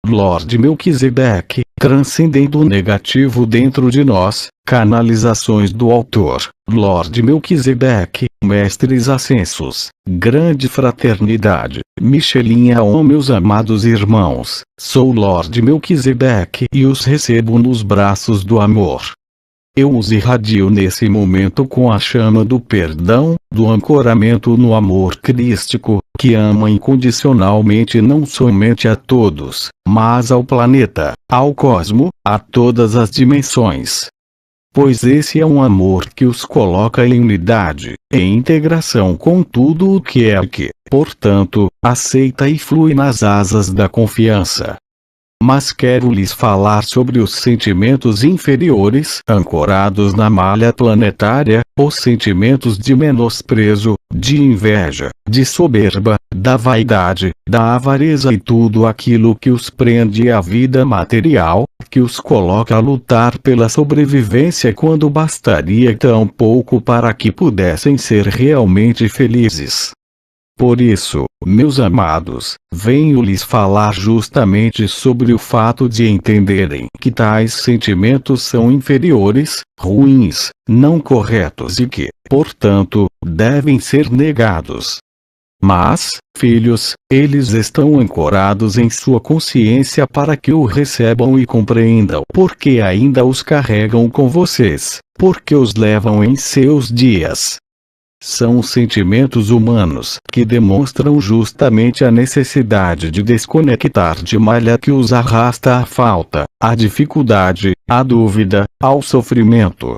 Lord Melquisedeque, transcendendo o negativo dentro de nós, canalizações do Autor, Lord Melquisedeque, mestres ascensos, grande fraternidade, Michelinha. Oh meus amados irmãos, sou Lord Melquisedeque e os recebo nos braços do amor. Eu os irradio nesse momento com a chama do perdão, do ancoramento no amor crístico, que ama incondicionalmente não somente a todos, mas ao planeta, ao cosmo, a todas as dimensões. Pois esse é um amor que os coloca em unidade, em integração com tudo o que é aqui, portanto, aceita e flui nas asas da confiança. Mas quero lhes falar sobre os sentimentos inferiores ancorados na malha planetária, os sentimentos de menosprezo, de inveja, de soberba, da vaidade, da avareza e tudo aquilo que os prende à vida material, que os coloca a lutar pela sobrevivência quando bastaria tão pouco para que pudessem ser realmente felizes. Por isso, meus amados, venho lhes falar justamente sobre o fato de entenderem que tais sentimentos são inferiores, ruins, não corretos e que, portanto, devem ser negados. Mas, filhos, eles estão ancorados em sua consciência para que o recebam e compreendam, porque ainda os carregam com vocês, porque os levam em seus dias. São os sentimentos humanos que demonstram justamente a necessidade de desconectar de malha que os arrasta à falta, à dificuldade, à dúvida, ao sofrimento.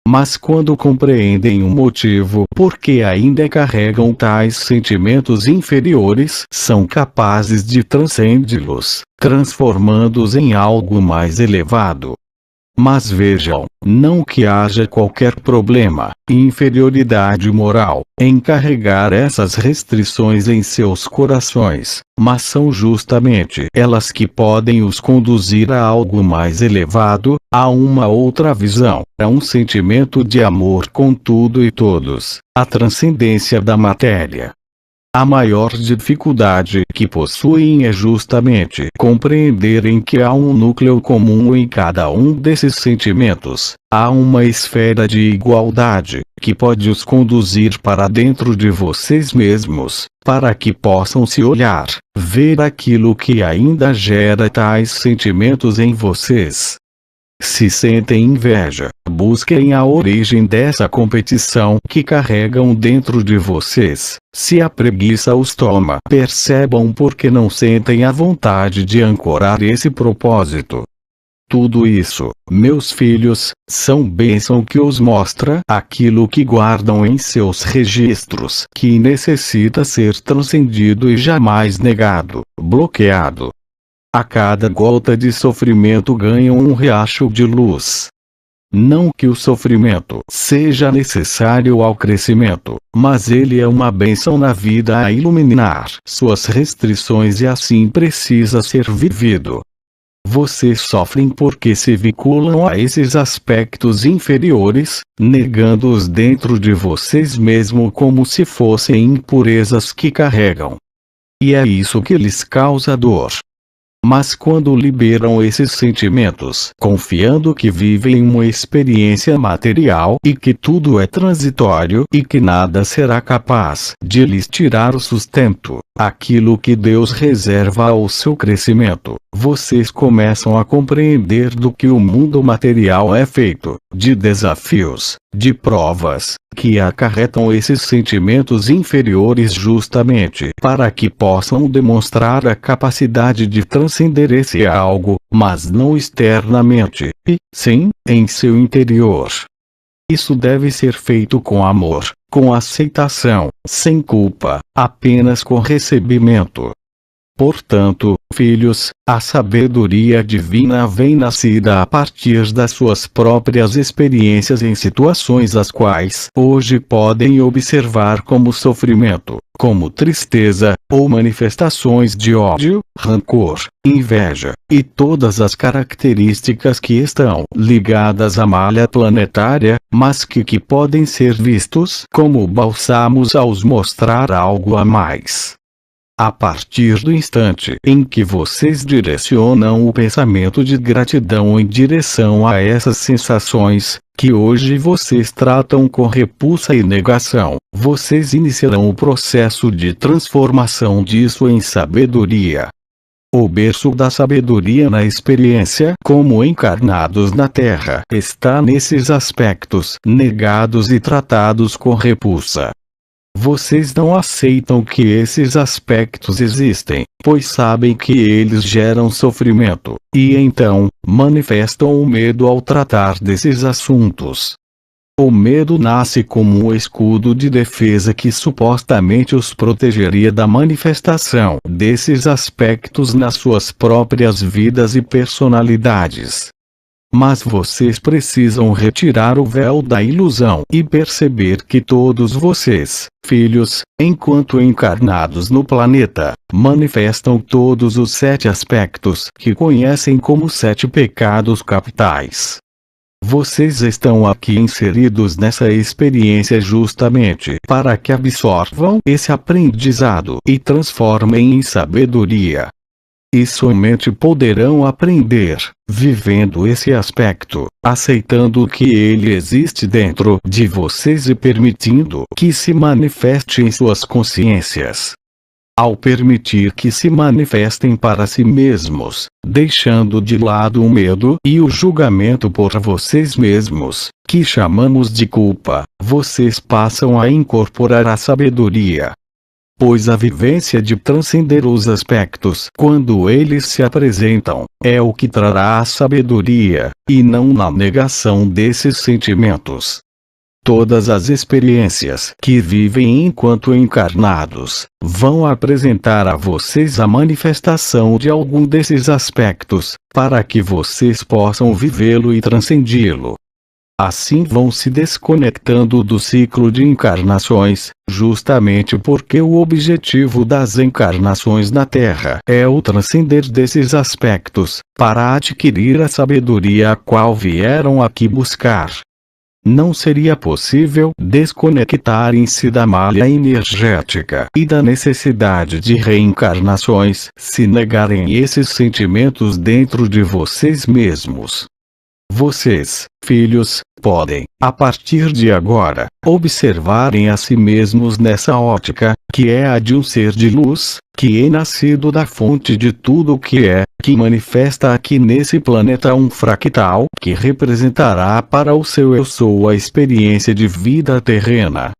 Mas quando compreendem o motivo por que ainda carregam tais sentimentos inferiores, são capazes de transcendi-los, transformando-os em algo mais elevado. Mas vejam, não que haja qualquer problema, inferioridade moral, em carregar essas restrições em seus corações, mas são justamente elas que podem os conduzir a algo mais elevado, a uma outra visão, a um sentimento de amor com tudo e todos, a transcendência da matéria. A maior dificuldade que possuem é justamente compreenderem que há um núcleo comum em cada um desses sentimentos, há uma esfera de igualdade, que pode os conduzir para dentro de vocês mesmos, para que possam se olhar, ver aquilo que ainda gera tais sentimentos em vocês. Se sentem inveja, busquem a origem dessa competição que carregam dentro de vocês. Se a preguiça os toma, percebam por que não sentem a vontade de ancorar esse propósito. Tudo isso, meus filhos, são bênção que os mostra aquilo que guardam em seus registros, que necessita ser transcendido e jamais negado, bloqueado. A cada gota de sofrimento ganham um riacho de luz. Não que o sofrimento seja necessário ao crescimento, mas ele é uma bênção na vida a iluminar suas restrições e assim precisa ser vivido. Vocês sofrem porque se vinculam a esses aspectos inferiores, negando-os dentro de vocês mesmo como se fossem impurezas que carregam. E é isso que lhes causa dor. Mas quando liberam esses sentimentos, confiando que vivem uma experiência material e que tudo é transitório e que nada será capaz de lhes tirar o sustento, aquilo que Deus reserva ao seu crescimento, vocês começam a compreender do que o mundo material é feito, de desafios, de provas, que acarretam esses sentimentos inferiores justamente para que possam demonstrar a capacidade de transcender esse algo, mas não externamente, e, sim, em seu interior. Isso deve ser feito com amor, com aceitação, sem culpa, apenas com recebimento. Portanto, filhos, a sabedoria divina vem nascida a partir das suas próprias experiências em situações as quais hoje podem observar como sofrimento, como tristeza, ou manifestações de ódio, rancor, inveja, e todas as características que estão ligadas à malha planetária, mas que podem ser vistos como bálsamos ao mostrar algo a mais. A partir do instante em que vocês direcionam o pensamento de gratidão em direção a essas sensações, que hoje vocês tratam com repulsa e negação, vocês iniciarão o processo de transformação disso em sabedoria. O berço da sabedoria na experiência como encarnados na Terra está nesses aspectos negados e tratados com repulsa. Vocês não aceitam que esses aspectos existem, pois sabem que eles geram sofrimento, e então, manifestam o medo ao tratar desses assuntos. O medo nasce como um escudo de defesa que supostamente os protegeria da manifestação desses aspectos nas suas próprias vidas e personalidades. Mas vocês precisam retirar o véu da ilusão e perceber que todos vocês, filhos, enquanto encarnados no planeta, manifestam todos os 7 aspectos que conhecem como 7 pecados capitais. Vocês estão aqui inseridos nessa experiência justamente para que absorvam esse aprendizado e transformem em sabedoria. E somente poderão aprender, vivendo esse aspecto, aceitando que ele existe dentro de vocês e permitindo que se manifeste em suas consciências. Ao permitir que se manifestem para si mesmos, deixando de lado o medo e o julgamento por vocês mesmos, que chamamos de culpa, vocês passam a incorporar a sabedoria. Pois a vivência de transcender os aspectos quando eles se apresentam, é o que trará a sabedoria, e não na negação desses sentimentos. Todas as experiências que vivem enquanto encarnados, vão apresentar a vocês a manifestação de algum desses aspectos, para que vocês possam vivê-lo e transcendi-lo. Assim vão se desconectando do ciclo de encarnações, justamente porque o objetivo das encarnações na Terra é o transcender desses aspectos, para adquirir a sabedoria a qual vieram aqui buscar. Não seria possível desconectarem-se da malha energética e da necessidade de reencarnações se negarem esses sentimentos dentro de vocês mesmos. Vocês, filhos, podem, a partir de agora, observarem a si mesmos nessa ótica, que é a de um ser de luz, que é nascido da fonte de tudo o que é, que manifesta aqui nesse planeta um fractal, que representará para o seu eu sou a experiência de vida terrena.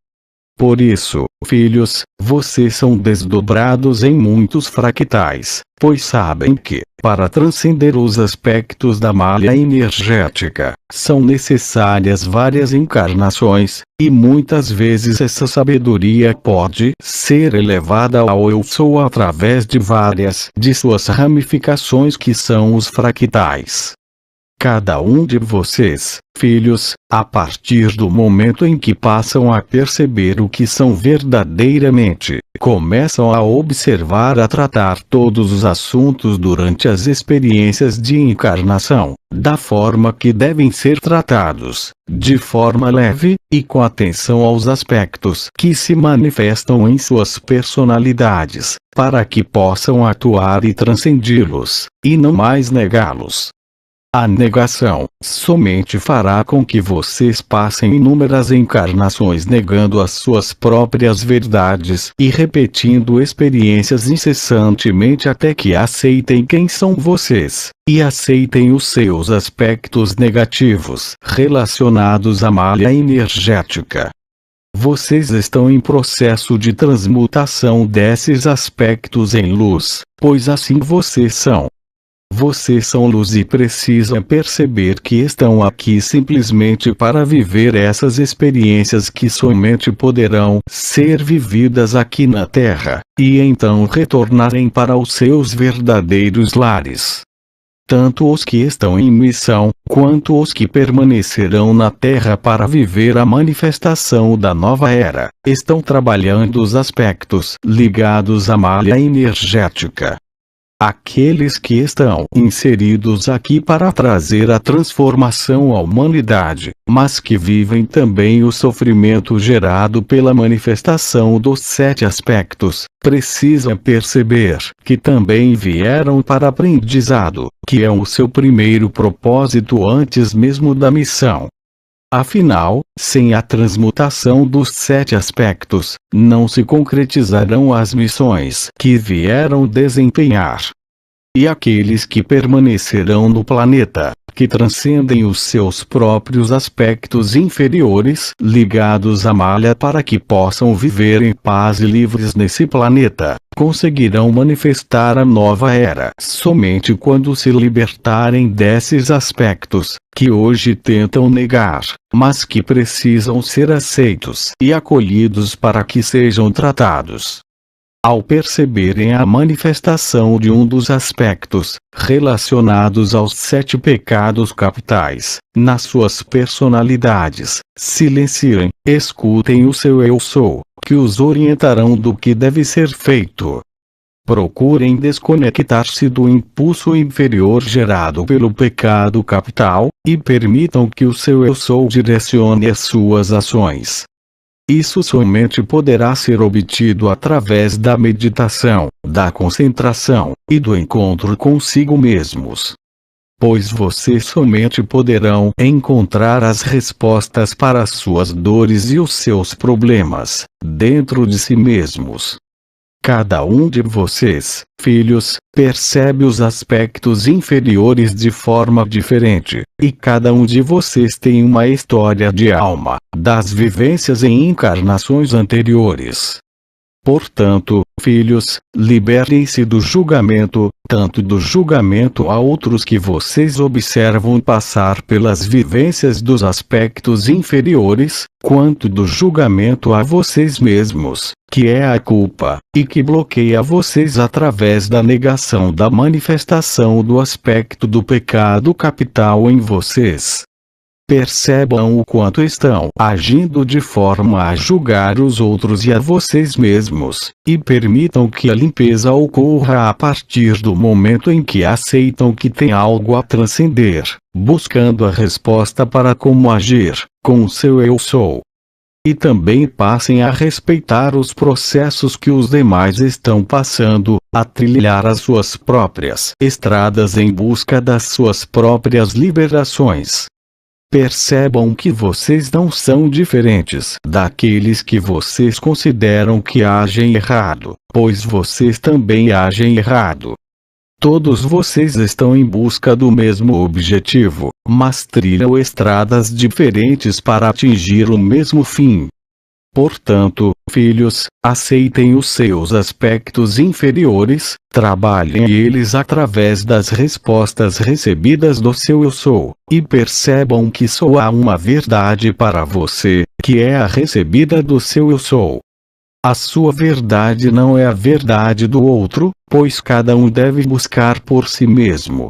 Por isso, filhos, vocês são desdobrados em muitos fractais, pois sabem que, para transcender os aspectos da malha energética, são necessárias várias encarnações, e muitas vezes essa sabedoria pode ser elevada ao eu sou através de várias de suas ramificações que são os fractais. Cada um de vocês, filhos, a partir do momento em que passam a perceber o que são verdadeiramente, começam a observar a tratar todos os assuntos durante as experiências de encarnação, da forma que devem ser tratados, de forma leve, e com atenção aos aspectos que se manifestam em suas personalidades, para que possam atuar e transcendi-los, e não mais negá-los. A negação somente fará com que vocês passem inúmeras encarnações negando as suas próprias verdades e repetindo experiências incessantemente até que aceitem quem são vocês, e aceitem os seus aspectos negativos relacionados à malha energética. Vocês estão em processo de transmutação desses aspectos em luz, pois assim vocês são. Vocês são luz e precisam perceber que estão aqui simplesmente para viver essas experiências que somente poderão ser vividas aqui na Terra, e então retornarem para os seus verdadeiros lares. Tanto os que estão em missão, quanto os que permanecerão na Terra para viver a manifestação da nova era, estão trabalhando os aspectos ligados à malha energética. aqueles que estão inseridos aqui para trazer a transformação à humanidade, mas que vivem também o sofrimento gerado pela manifestação dos 7 aspectos, precisam perceber que também vieram para aprendizado, que é o seu primeiro propósito antes mesmo da missão. Afinal, sem a transmutação dos 7 aspectos, não se concretizarão as missões que vieram desempenhar. E aqueles que permanecerão no planeta, que transcendem os seus próprios aspectos inferiores, ligados à malha para que possam viver em paz e livres nesse planeta, conseguirão manifestar a nova era somente quando se libertarem desses aspectos, que hoje tentam negar, mas que precisam ser aceitos e acolhidos para que sejam tratados. Ao perceberem a manifestação de um dos aspectos, relacionados aos 7 pecados capitais, nas suas personalidades, silenciem, escutem o seu Eu Sou, que os orientarão do que deve ser feito. Procurem desconectar-se do impulso inferior gerado pelo pecado capital, e permitam que o seu Eu Sou direcione as suas ações. Isso somente poderá ser obtido através da meditação, da concentração, e do encontro consigo mesmos. Pois vocês somente poderão encontrar as respostas para as suas dores e os seus problemas, dentro de si mesmos. Cada um de vocês, filhos, percebe os aspectos inferiores de forma diferente, e cada um de vocês tem uma história de alma, das vivências em encarnações anteriores. Portanto, filhos, libertem-se do julgamento, tanto do julgamento a outros que vocês observam passar pelas vivências dos aspectos inferiores, quanto do julgamento a vocês mesmos, que é a culpa, e que bloqueia vocês através da negação da manifestação do aspecto do pecado capital em vocês. Percebam o quanto estão agindo de forma a julgar os outros e a vocês mesmos, e permitam que a limpeza ocorra a partir do momento em que aceitam que tem algo a transcender, buscando a resposta para como agir, com o seu Eu Sou. E também passem a respeitar os processos que os demais estão passando, a trilhar as suas próprias estradas em busca das suas próprias liberações. Percebam que vocês não são diferentes daqueles que vocês consideram que agem errado, pois vocês também agem errado. Todos vocês estão em busca do mesmo objetivo, mas trilham estradas diferentes para atingir o mesmo fim. Portanto, filhos, aceitem os seus aspectos inferiores, trabalhem eles através das respostas recebidas do seu Eu Sou, e percebam que só há uma verdade para você, que é a recebida do seu Eu Sou. A sua verdade não é a verdade do outro, pois cada um deve buscar por si mesmo.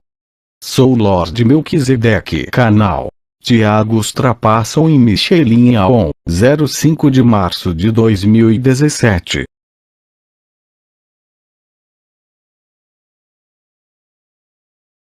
Sou Lord Melquisedeque. Canal Tiago Ultrapasson e Michelin Aon, 05 de março de 2017.